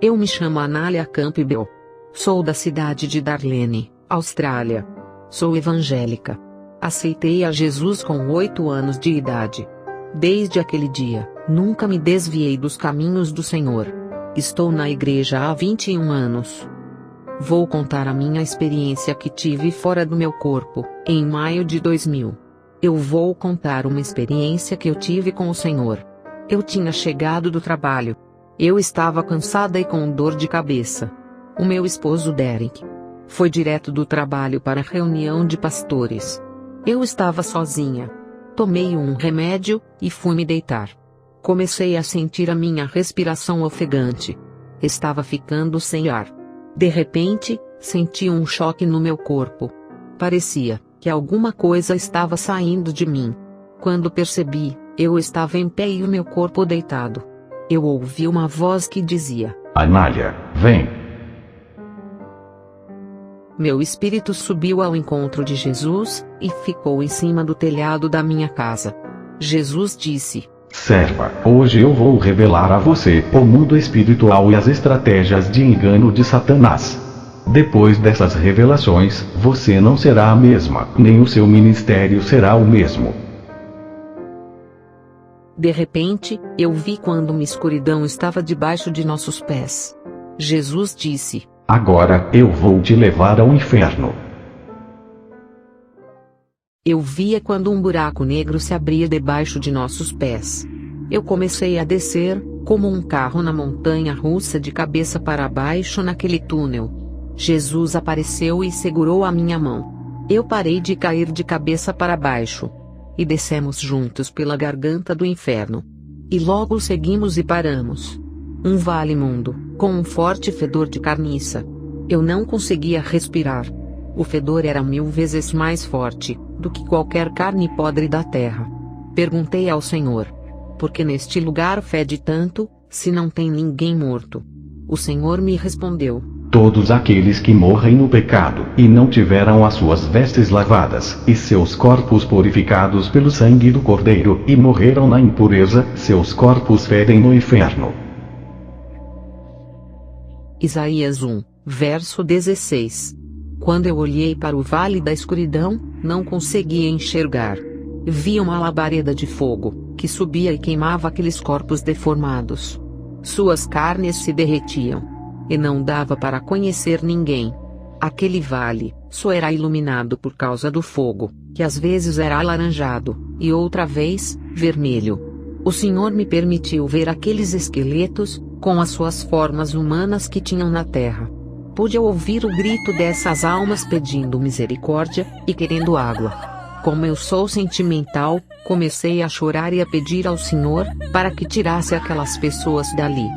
Eu me chamo Anália Campbell. Sou da cidade de Darlene, Austrália. Sou evangélica. Aceitei a Jesus com 8 anos de idade. Desde aquele dia, nunca me desviei dos caminhos do Senhor. Estou na igreja há 21 anos. Vou contar a minha experiência que tive fora do meu corpo, em maio de 2000. Eu vou contar uma experiência que eu tive com o Senhor. Eu tinha chegado do trabalho. Eu estava cansada e com dor de cabeça. O meu esposo Derek foi direto do trabalho para a reunião de pastores. Eu estava sozinha. Tomei um remédio e fui me deitar. Comecei a sentir a minha respiração ofegante. Estava ficando sem ar. De repente, senti um choque no meu corpo. Parecia que alguma coisa estava saindo de mim. Quando percebi, eu estava em pé e o meu corpo deitado. Eu ouvi uma voz que dizia: Anália, vem. Meu espírito subiu ao encontro de Jesus, e ficou em cima do telhado da minha casa. Jesus disse: Serva, hoje eu vou revelar a você o mundo espiritual e as estratégias de engano de Satanás. Depois dessas revelações, você não será a mesma, nem o seu ministério será o mesmo. De repente, eu vi quando uma escuridão estava debaixo de nossos pés. Jesus disse: Agora eu vou te levar ao inferno. Eu via quando um buraco negro se abria debaixo de nossos pés. Eu comecei a descer, como um carro na montanha russa de cabeça para baixo naquele túnel. Jesus apareceu e segurou a minha mão. Eu parei de cair de cabeça para baixo. E descemos juntos pela garganta do inferno. E logo seguimos e paramos. Um vale imundo, com um forte fedor de carniça. Eu não conseguia respirar. O fedor era 1000 vezes mais forte do que qualquer carne podre da terra. Perguntei ao Senhor: por que neste lugar fede tanto, se não tem ninguém morto? O Senhor me respondeu: Todos aqueles que morrem no pecado, e não tiveram as suas vestes lavadas, e seus corpos purificados pelo sangue do Cordeiro, e morreram na impureza, seus corpos fedem no inferno. Isaías 1, verso 16. Quando eu olhei para o vale da escuridão, não conseguia enxergar. Vi uma labareda de fogo, que subia e queimava aqueles corpos deformados. Suas carnes se derretiam. E não dava para conhecer ninguém. Aquele vale só era iluminado por causa do fogo, que às vezes era alaranjado, e outra vez, vermelho. O Senhor me permitiu ver aqueles esqueletos, com as suas formas humanas que tinham na terra. Pude ouvir o grito dessas almas pedindo misericórdia, e querendo água. Como eu sou sentimental, comecei a chorar e a pedir ao Senhor, para que tirasse aquelas pessoas dali.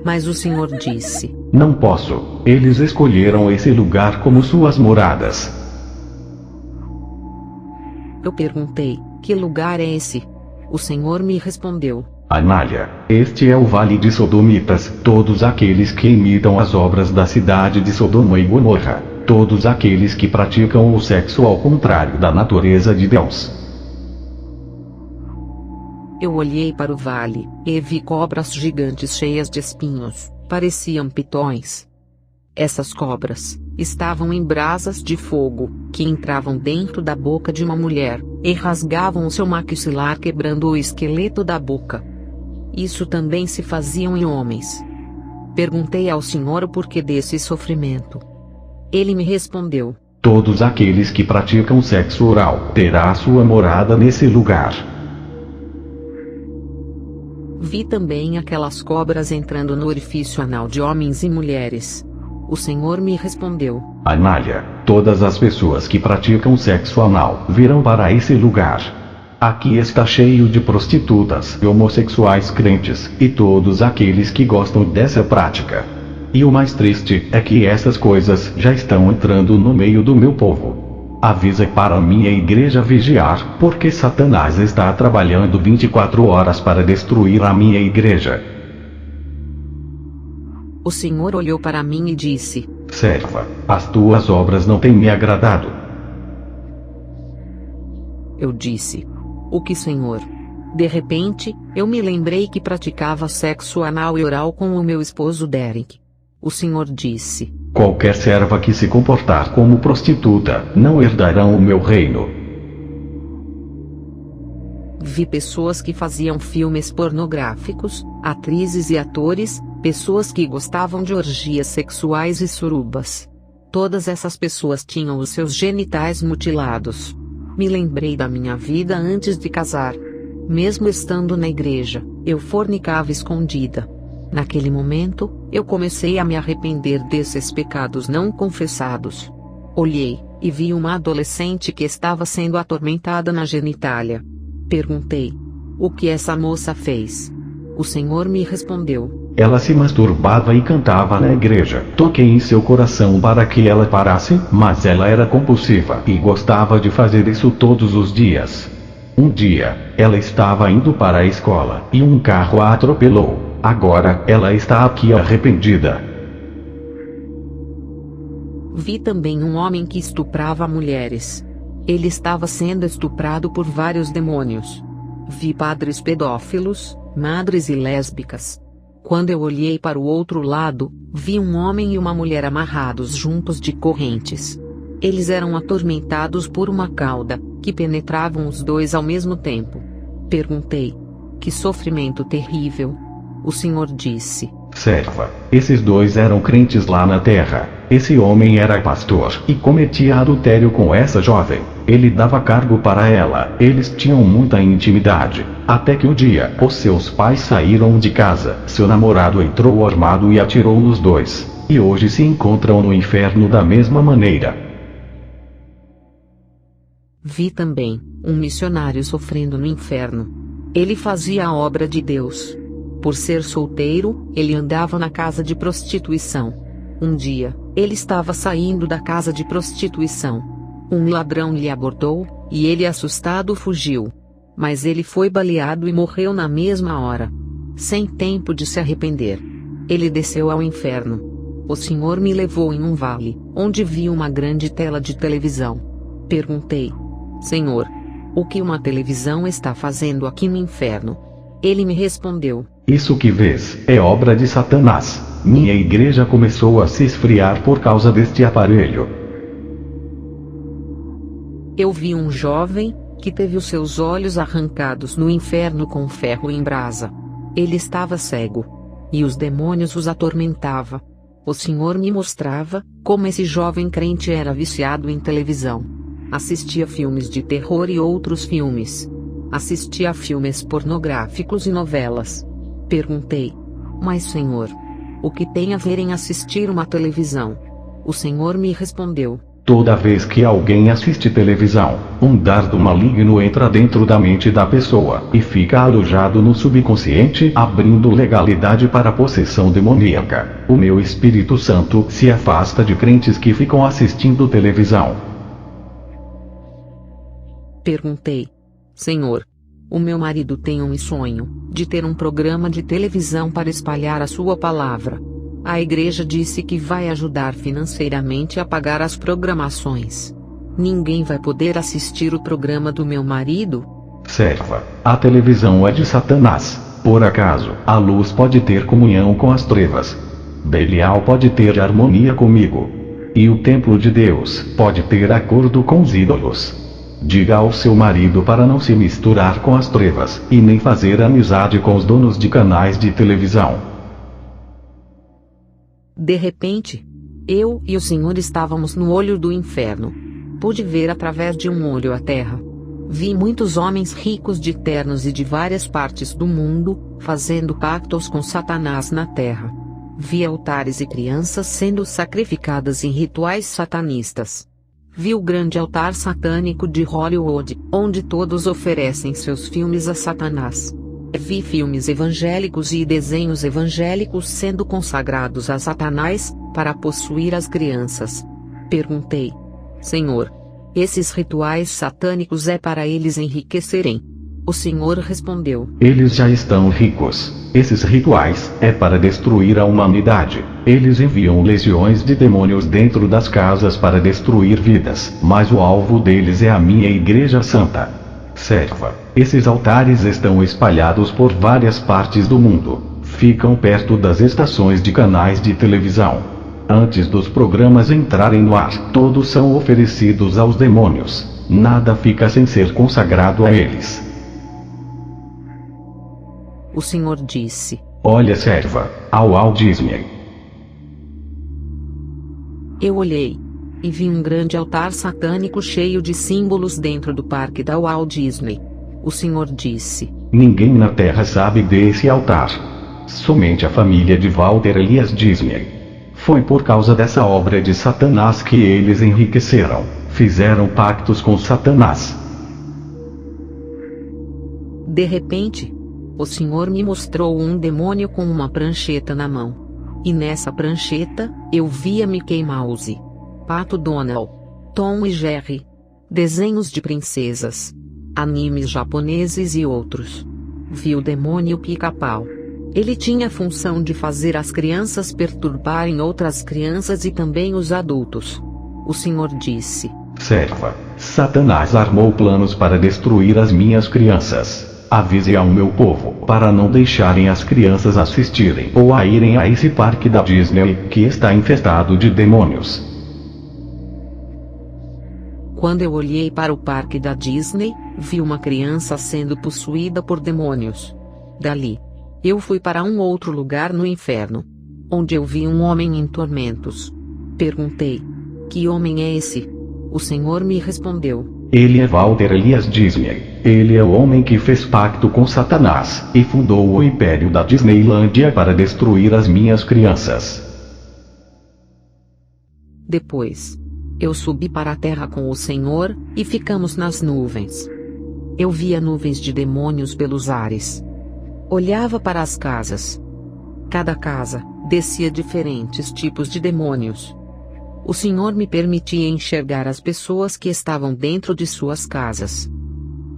Mas o Senhor disse: Não posso, eles escolheram esse lugar como suas moradas. Eu perguntei: que lugar é esse? O Senhor me respondeu: Anália, este é o vale de Sodomitas, todos aqueles que imitam as obras da cidade de Sodoma e Gomorra, todos aqueles que praticam o sexo ao contrário da natureza de Deus. Eu olhei para o vale, e vi cobras gigantes cheias de espinhos, pareciam pitões. Essas cobras estavam em brasas de fogo, que entravam dentro da boca de uma mulher, e rasgavam o seu maxilar quebrando o esqueleto da boca. Isso também se faziam em homens. Perguntei ao Senhor o porquê desse sofrimento. Ele me respondeu: Todos aqueles que praticam sexo oral terá sua morada nesse lugar. Vi também aquelas cobras entrando no orifício anal de homens e mulheres. O Senhor me respondeu: Anália, todas as pessoas que praticam sexo anal virão para esse lugar. Aqui está cheio de prostitutas e homossexuais crentes, e todos aqueles que gostam dessa prática. E o mais triste é que essas coisas já estão entrando no meio do meu povo. Avisa para minha igreja vigiar, porque Satanás está trabalhando 24 horas para destruir a minha igreja. O Senhor olhou para mim e disse: Serva, as tuas obras não têm me agradado. Eu disse: O que, Senhor? De repente, eu me lembrei que praticava sexo anal e oral com o meu esposo Derek. O Senhor disse: qualquer serva que se comportar como prostituta, não herdarão o meu reino. Vi pessoas que faziam filmes pornográficos, atrizes e atores, pessoas que gostavam de orgias sexuais e surubas. Todas essas pessoas tinham os seus genitais mutilados. Me lembrei da minha vida antes de casar. Mesmo estando na igreja, eu fornicava escondida. Naquele momento, eu comecei a me arrepender desses pecados não confessados. Olhei, e vi uma adolescente que estava sendo atormentada na genitália. Perguntei: o que essa moça fez? O Senhor me respondeu: ela se masturbava e cantava na igreja. Toquei em seu coração para que ela parasse, mas ela era compulsiva e gostava de fazer isso todos os dias. Um dia, ela estava indo para a escola e um carro a atropelou. Agora, ela está aqui arrependida. Vi também um homem que estuprava mulheres. Ele estava sendo estuprado por vários demônios. Vi padres pedófilos, madres e lésbicas. Quando eu olhei para o outro lado, vi um homem e uma mulher amarrados juntos de correntes. Eles eram atormentados por uma cauda, que penetravam os dois ao mesmo tempo. Perguntei: que sofrimento terrível! O Senhor disse: serva, esses dois eram crentes lá na terra. Esse homem era pastor e cometia adultério com essa jovem. Ele dava cargo para ela, eles tinham muita intimidade. Até que um dia, os seus pais saíram de casa, seu namorado entrou armado e atirou nos dois. E hoje se encontram no inferno da mesma maneira. Vi também um missionário sofrendo no inferno. Ele fazia a obra de Deus. Por ser solteiro, ele andava na casa de prostituição. Um dia, ele estava saindo da casa de prostituição. Um ladrão lhe abordou, e ele assustado fugiu. Mas ele foi baleado e morreu na mesma hora. Sem tempo de se arrepender. Ele desceu ao inferno. O Senhor me levou em um vale, onde vi uma grande tela de televisão. Perguntei: Senhor, o que uma televisão está fazendo aqui no inferno? Ele me respondeu: isso que vês é obra de Satanás. Minha igreja começou a se esfriar por causa deste aparelho. Eu vi um jovem, que teve os seus olhos arrancados no inferno com ferro em brasa. Ele estava cego. E os demônios os atormentava. O Senhor me mostrava, como esse jovem crente era viciado em televisão. Assistia filmes de terror e outros filmes. Assistia a filmes pornográficos e novelas. Perguntei: mas Senhor, o que tem a ver em assistir uma televisão? O Senhor me respondeu: toda vez que alguém assiste televisão, um dardo maligno entra dentro da mente da pessoa e fica alojado no subconsciente, abrindo legalidade para a possessão demoníaca. O meu Espírito Santo se afasta de crentes que ficam assistindo televisão. Perguntei: Senhor, o meu marido tem um sonho, de ter um programa de televisão para espalhar a sua palavra. A igreja disse que vai ajudar financeiramente a pagar as programações. Ninguém vai poder assistir o programa do meu marido? Serva, a televisão é de Satanás. Por acaso, a luz pode ter comunhão com as trevas? Belial pode ter harmonia comigo? E o templo de Deus pode ter acordo com os ídolos? Diga ao seu marido para não se misturar com as trevas, e nem fazer amizade com os donos de canais de televisão. De repente, eu e o Senhor estávamos no olho do inferno. Pude ver através de um olho a terra. Vi muitos homens ricos de ternos e de várias partes do mundo, fazendo pactos com Satanás na terra. Vi altares e crianças sendo sacrificadas em rituais satanistas. Vi o grande altar satânico de Hollywood, onde todos oferecem seus filmes a Satanás. Vi filmes evangélicos e desenhos evangélicos sendo consagrados a Satanás, para possuir as crianças. Perguntei: Senhor, esses rituais satânicos é para eles enriquecerem? O Senhor respondeu: eles já estão ricos. Esses rituais é para destruir a humanidade. Eles enviam legiões de demônios dentro das casas para destruir vidas, mas o alvo deles é a minha Igreja Santa. Serva, esses altares estão espalhados por várias partes do mundo. Ficam perto das estações de canais de televisão. Antes dos programas entrarem no ar, todos são oferecidos aos demônios. Nada fica sem ser consagrado a eles. O Senhor disse: Olha, serva, ao Walt Disney. Eu olhei e vi um grande altar satânico cheio de símbolos dentro do parque da Walt Disney. O Senhor disse: Ninguém na Terra sabe desse altar. Somente a família de Walter Elias Disney. Foi por causa dessa obra de Satanás que eles enriqueceram, fizeram pactos com Satanás. De repente, o Senhor me mostrou um demônio com uma prancheta na mão. E nessa prancheta, eu via Mickey Mouse, Pato Donald, Tom e Jerry, desenhos de princesas, animes japoneses e outros. Vi o demônio Pica-Pau. Ele tinha a função de fazer as crianças perturbarem outras crianças e também os adultos. O Senhor disse: Serva, Satanás armou planos para destruir as minhas crianças. Avise ao meu povo para não deixarem as crianças assistirem ou a irem a esse parque da Disney, que está infestado de demônios. Quando eu olhei para o parque da Disney, vi uma criança sendo possuída por demônios. Dali, eu fui para um outro lugar no inferno, onde eu vi um homem em tormentos. Perguntei: que homem é esse? O Senhor me respondeu: Ele é Walter Elias Disney. Ele é o homem que fez pacto com Satanás e fundou o império da Disneylândia para destruir as minhas crianças. Depois, eu subi para a terra com o Senhor, e ficamos nas nuvens. Eu via nuvens de demônios pelos ares. Olhava para as casas. Cada casa descia diferentes tipos de demônios. O Senhor me permitia enxergar as pessoas que estavam dentro de suas casas.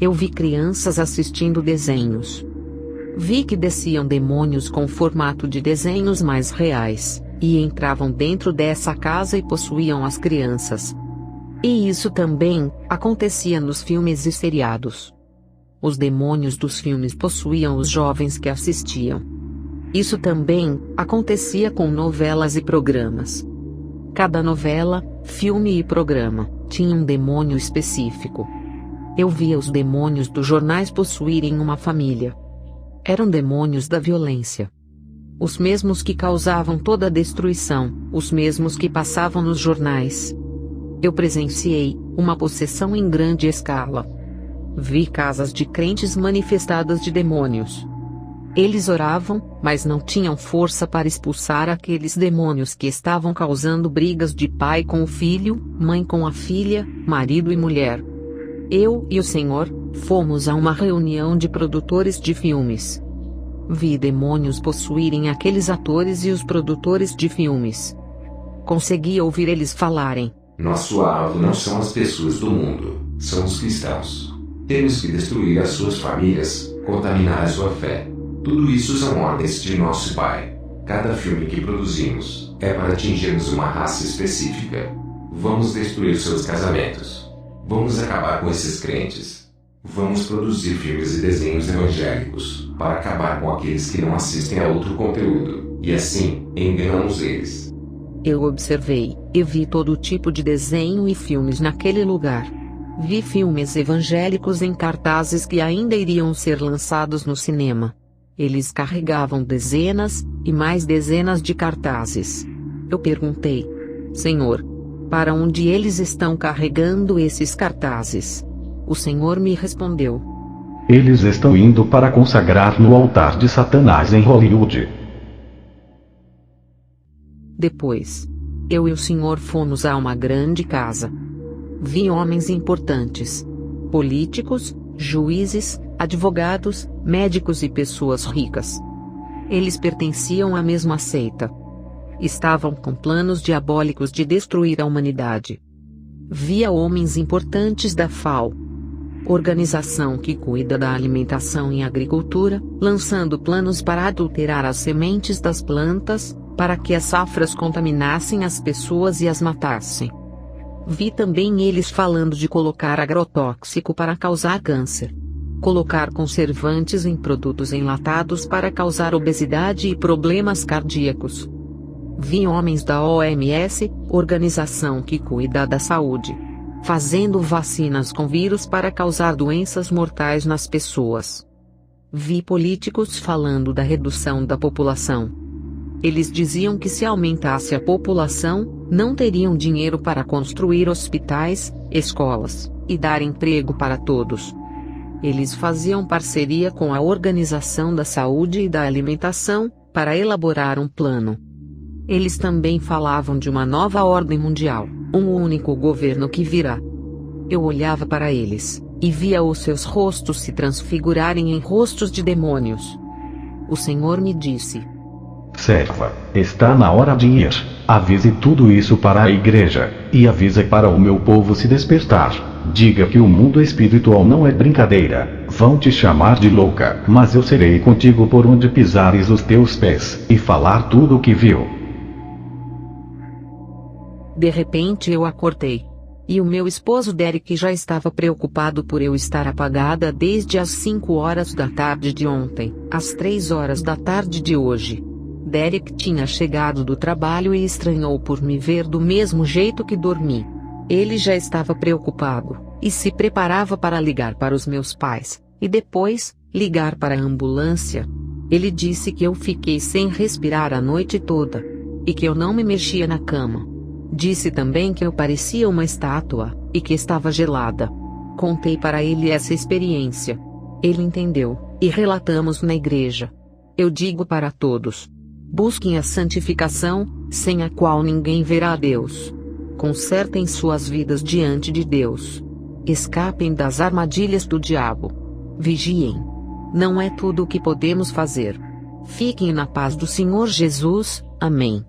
Eu vi crianças assistindo desenhos. Vi que desciam demônios com formato de desenhos mais reais, e entravam dentro dessa casa e possuíam as crianças. E isso também acontecia nos filmes e seriados. Os demônios dos filmes possuíam os jovens que assistiam. Isso também acontecia com novelas e programas. Cada novela, filme e programa tinha um demônio específico. Eu via os demônios dos jornais possuírem uma família. Eram demônios da violência. Os mesmos que causavam toda a destruição, os mesmos que passavam nos jornais. Eu presenciei uma possessão em grande escala. Vi casas de crentes manifestadas de demônios. Eles oravam, mas não tinham força para expulsar aqueles demônios que estavam causando brigas de pai com o filho, mãe com a filha, marido e mulher. Eu e o Senhor fomos a uma reunião de produtores de filmes. Vi demônios possuírem aqueles atores e os produtores de filmes. Consegui ouvir eles falarem: Nosso alvo não são as pessoas do mundo, são os cristãos. Temos que destruir as suas famílias, contaminar a sua fé. Tudo isso são ordens de nosso Pai. Cada filme que produzimos é para atingirmos uma raça específica. Vamos destruir seus casamentos. Vamos acabar com esses crentes. Vamos produzir filmes e desenhos evangélicos para acabar com aqueles que não assistem a outro conteúdo. E assim, enganamos eles. Eu observei e vi todo tipo de desenho e filmes naquele lugar. Vi filmes evangélicos em cartazes que ainda iriam ser lançados no cinema. Eles carregavam dezenas e mais dezenas de cartazes. Eu perguntei: Senhor, para onde eles estão carregando esses cartazes? O Senhor me respondeu: Eles estão indo para consagrar no altar de Satanás em Hollywood. Depois, eu e o Senhor fomos a uma grande casa. Vi homens importantes, políticos, juízes, advogados, médicos e pessoas ricas. Eles pertenciam à mesma seita. Estavam com planos diabólicos de destruir a humanidade. Via homens importantes da FAO, organização que cuida da alimentação e agricultura, lançando planos para adulterar as sementes das plantas, para que as safras contaminassem as pessoas e as matassem. Vi também eles falando de colocar agrotóxico para causar câncer. colocar conservantes em produtos enlatados para causar obesidade e problemas cardíacos. Vi homens da OMS, organização que cuida da saúde, fazendo vacinas com vírus para causar doenças mortais nas pessoas. Vi políticos falando da redução da população. Eles diziam que se aumentasse a população, não teriam dinheiro para construir hospitais, escolas, e dar emprego para todos. Eles faziam parceria com a Organização da Saúde e da Alimentação, para elaborar um plano. Eles também falavam de uma nova ordem mundial, um único governo que virá. Eu olhava para eles, e via os seus rostos se transfigurarem em rostos de demônios. O Senhor me disse: serva, está na hora de ir. Avise tudo isso para a igreja, e avise para o meu povo se despertar. Diga que o mundo espiritual não é brincadeira. Vão te chamar de louca, mas eu serei contigo por onde pisares os teus pés, e falar tudo o que viu. De repente eu acordei. E o meu esposo Derek já estava preocupado por eu estar apagada desde as 5 horas da tarde de ontem, às 3 horas da tarde de hoje. Derek tinha chegado do trabalho e estranhou por me ver do mesmo jeito que dormi. Ele já estava preocupado, e se preparava para ligar para os meus pais, e depois, ligar para a ambulância. Ele disse que eu fiquei sem respirar a noite toda, e que eu não me mexia na cama. Disse também que eu parecia uma estátua, e que estava gelada. Contei para ele essa experiência. Ele entendeu, e relatamos na igreja. Eu digo para todos: busquem a santificação, sem a qual ninguém verá a Deus. Consertem suas vidas diante de Deus. Escapem das armadilhas do diabo. Vigiem. Não é tudo o que podemos fazer. Fiquem na paz do Senhor Jesus. Amém.